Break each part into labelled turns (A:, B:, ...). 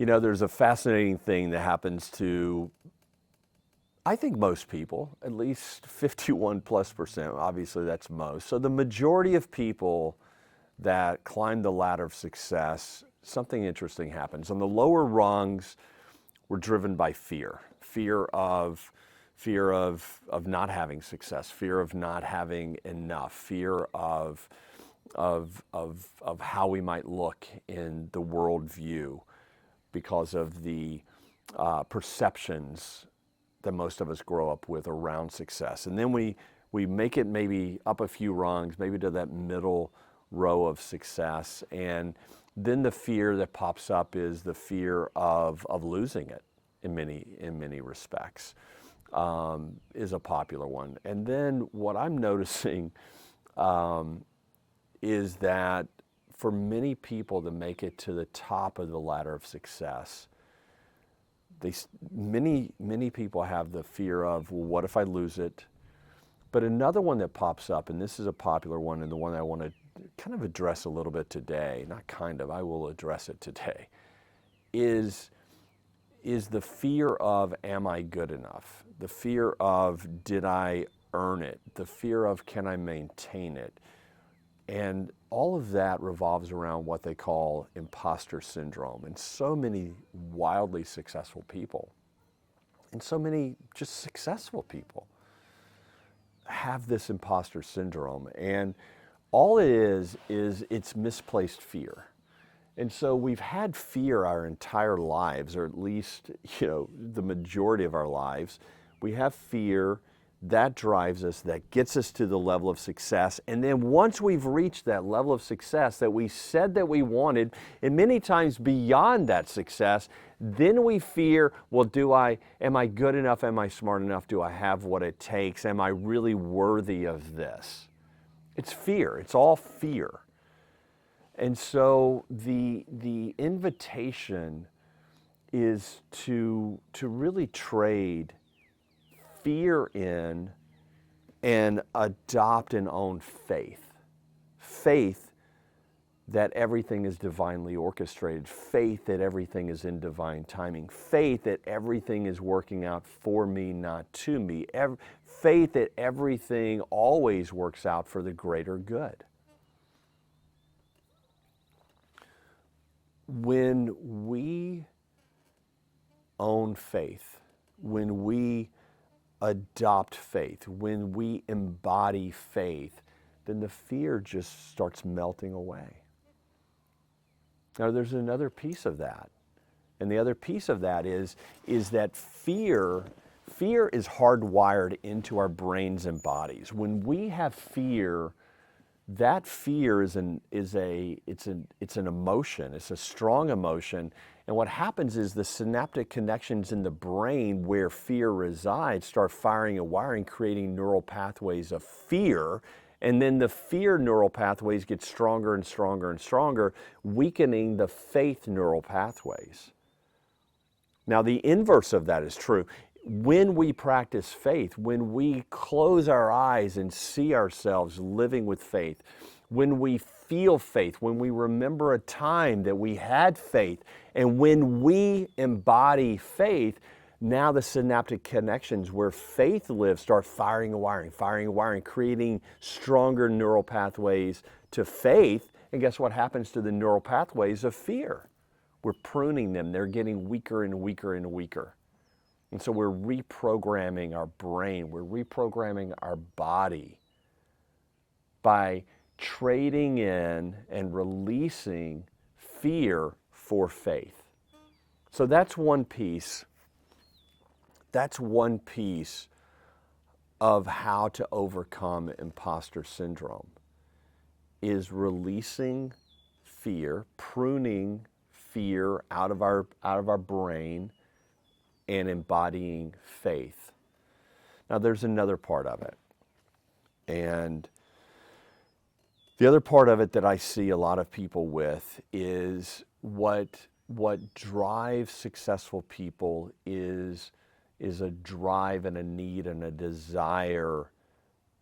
A: There's a fascinating thing that happens to, I think, most people, at least 51+%. Obviously, that's most. So the majority of people that climb the ladder of success, something interesting happens. On the lower rungs, we're driven by fear. Fear of not having success, fear of not having enough, fear of how we might look in the world view because of the perceptions that most of us grow up with around success. And then we make it maybe up a few rungs, maybe to that middle row of success. And then the fear that pops up is the fear of losing it in many respects, is a popular one. And then what I'm noticing is that for many people to make it to the top of the ladder of success, many people have the fear of, well, what if I lose it? But another one that pops up, and this is a popular one, and the one I want to kind of address a little bit today, not kind of, I will address it today, is the fear of, am I good enough? The fear of, did I earn it? The fear of, can I maintain it? And all of that revolves around what they call imposter syndrome. And so many wildly successful people, and so many just successful people have this imposter syndrome. And all it is it's misplaced fear. And so we've had fear our entire lives, or at least, the majority of our lives. We have fear that drives us, that gets us to the level of success. And then once we've reached that level of success that we said that we wanted, and many times beyond that success, then we fear, well, am I good enough? Am I smart enough? Do I have what it takes? Am I really worthy of this? It's fear. It's all fear. And so the invitation is to really trade fear in and adopt and own faith. Faith that everything is divinely orchestrated. Faith that everything is in divine timing. Faith that everything is working out for me, not to me. Faith that everything always works out for the greater good. When we own faith, when we adopt faith, when we embody faith, then the fear just starts melting away. Now, there's another piece of that. And the other piece of that is that fear is hardwired into our brains and bodies. When we have fear, that fear it's an emotion. It's a strong emotion. And what happens is the synaptic connections in the brain where fear resides start firing and wiring, creating neural pathways of fear. And then the fear neural pathways get stronger and stronger and stronger, weakening the faith neural pathways. Now, the inverse of that is true. When we practice faith, when we close our eyes and see ourselves living with faith, when we feel faith, when we remember a time that we had faith, and when we embody faith, now the synaptic connections where faith lives start firing and wiring, creating stronger neural pathways to faith. And guess what happens to the neural pathways of fear? We're pruning them. They're getting weaker and weaker and weaker. And so we're reprogramming our brain, we're reprogramming our body by trading in and releasing fear for faith. So that's one piece. That's one piece of how to overcome imposter syndrome, is releasing fear, pruning fear out of our brain, and embodying faith. Now, there's another part of it. And the other part of it that I see a lot of people with is what drives successful people is a drive and a need and a desire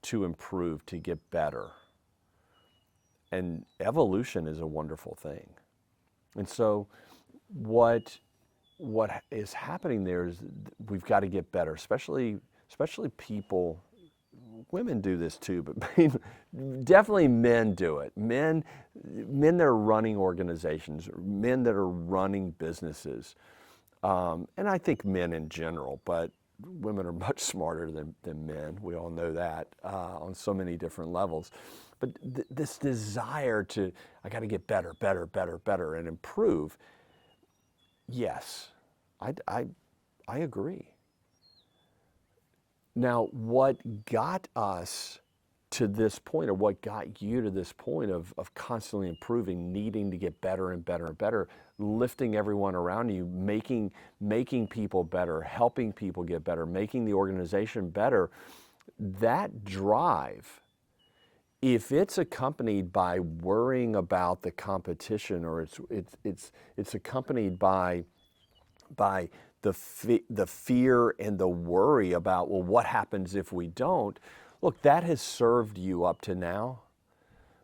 A: to improve, to get better. And evolution is a wonderful thing. And so what what is happening there is we've got to get better, especially people. Women do this too, but definitely men do it. Men that are running organizations, men that are running businesses, and I think men in general, but women are much smarter than men. We all know that on so many different levels. But this desire to, I got to get better, better, better, better, and improve. Yes, I agree. Now, what got us to this point, or what got you to this point of constantly improving, needing to get better and better and better, lifting everyone around you, making people better, helping people get better, making the organization better, that drive, if it's accompanied by worrying about the competition, or it's accompanied by the fear and the worry about, well, what happens if we don't? Look, that has served you up to now,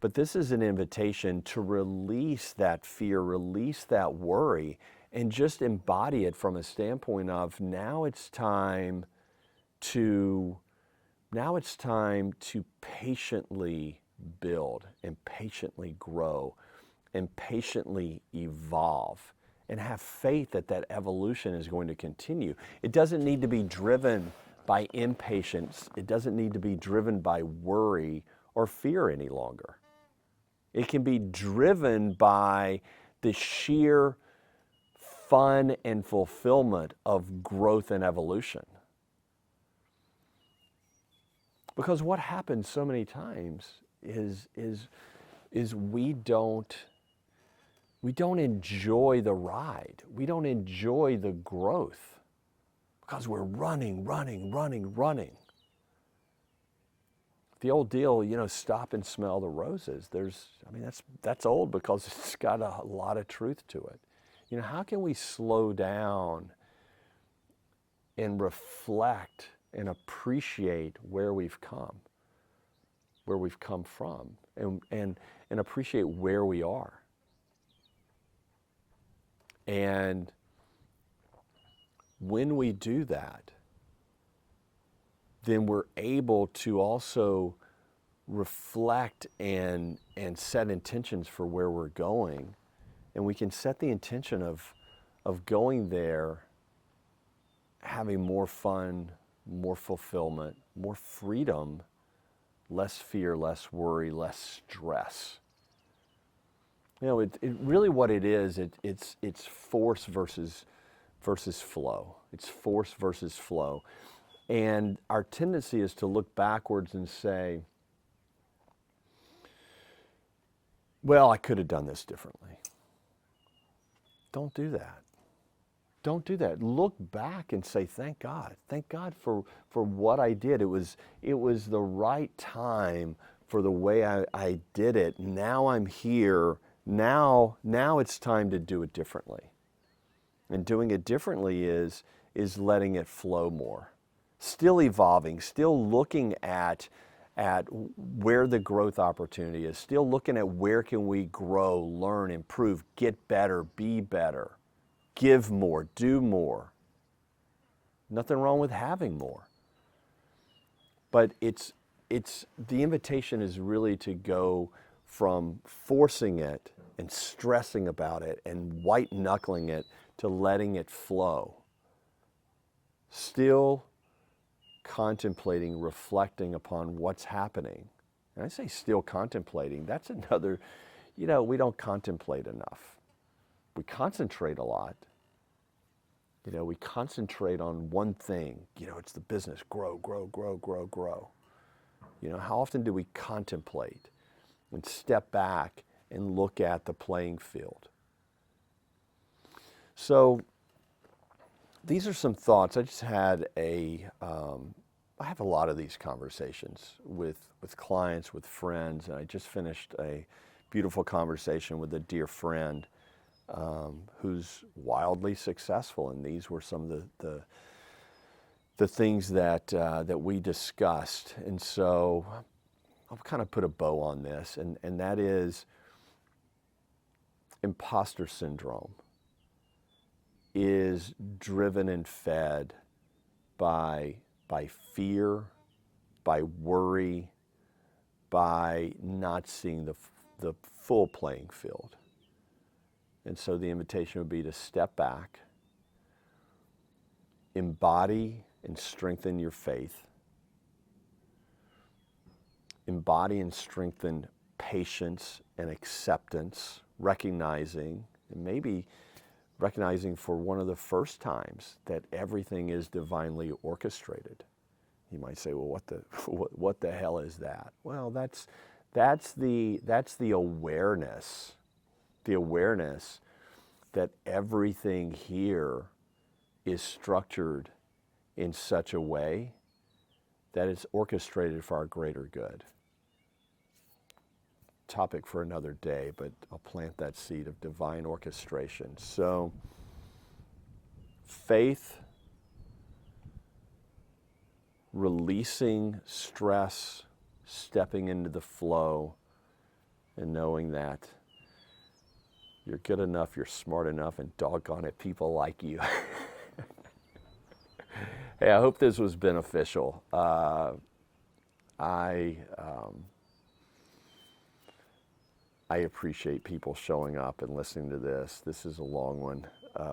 A: but this is an invitation to release that fear, release that worry, and just embody it from a standpoint of now it's time to patiently build and patiently grow and patiently evolve, and have faith that that evolution is going to continue. It doesn't need to be driven by impatience. It doesn't need to be driven by worry or fear any longer. It can be driven by the sheer fun and fulfillment of growth and evolution. Because what happens so many times is we don't enjoy the ride. We don't enjoy the growth because we're running. The old deal, stop and smell the roses. That's old because it's got a lot of truth to it. How can we slow down and reflect and appreciate where we've come from, and appreciate where we are? And when we do that, then we're able to also reflect and set intentions for where we're going. And we can set the intention of going there, having more fun, more fulfillment, more freedom, less fear, less worry, less stress. It really what it is, it's force versus flow. It's force versus flow. And our tendency is to look backwards and say, well, I could have done this differently. Don't do that. Don't do that. Look back and say, thank God. Thank God for what I did. It was the right time for the way I did it. Now I'm here. Now it's time to do it differently. And doing it differently is letting it flow more. Still evolving, still looking at where the growth opportunity is, still looking at where can we grow, learn, improve, get better, be better, give more, do more. Nothing wrong with having more. But the invitation is really to go from forcing it and stressing about it and white knuckling it to letting it flow. Still contemplating, reflecting upon what's happening. And I say still contemplating, that's another, we don't contemplate enough. We concentrate a lot. We concentrate on one thing. It's the business, grow. How often do we contemplate and step back and look at the playing field? So these are some thoughts. I just had I have a lot of these conversations with clients, with friends, and I just finished a beautiful conversation with a dear friend who's wildly successful, and these were some of the things that we discussed. And so I'll kind of put a bow on this, and that is imposter syndrome is driven and fed by fear, by worry, by not seeing the full playing field. And so the invitation would be to step back, embody and strengthen your faith, embody and strengthen patience and acceptance, recognizing, and maybe recognizing for one of the first times that everything is divinely orchestrated. You might say, well, what the hell is that? Well, that's the awareness that everything here is structured in such a way that it's orchestrated for our greater good. Topic for another day, but I'll plant that seed of divine orchestration. So, faith, releasing stress, stepping into the flow, and knowing that you're good enough, you're smart enough, and doggone it, people like you. Hey, I hope this was beneficial. I appreciate people showing up and listening to this. This is a long one,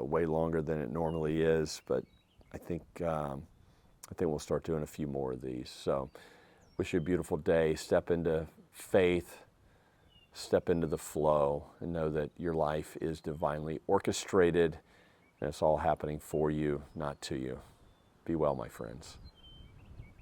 A: way longer than it normally is, but I think we'll start doing a few more of these. So, wish you a beautiful day. Step into faith, step into the flow, and know that your life is divinely orchestrated, and it's all happening for you, not to you. Be well, my friends.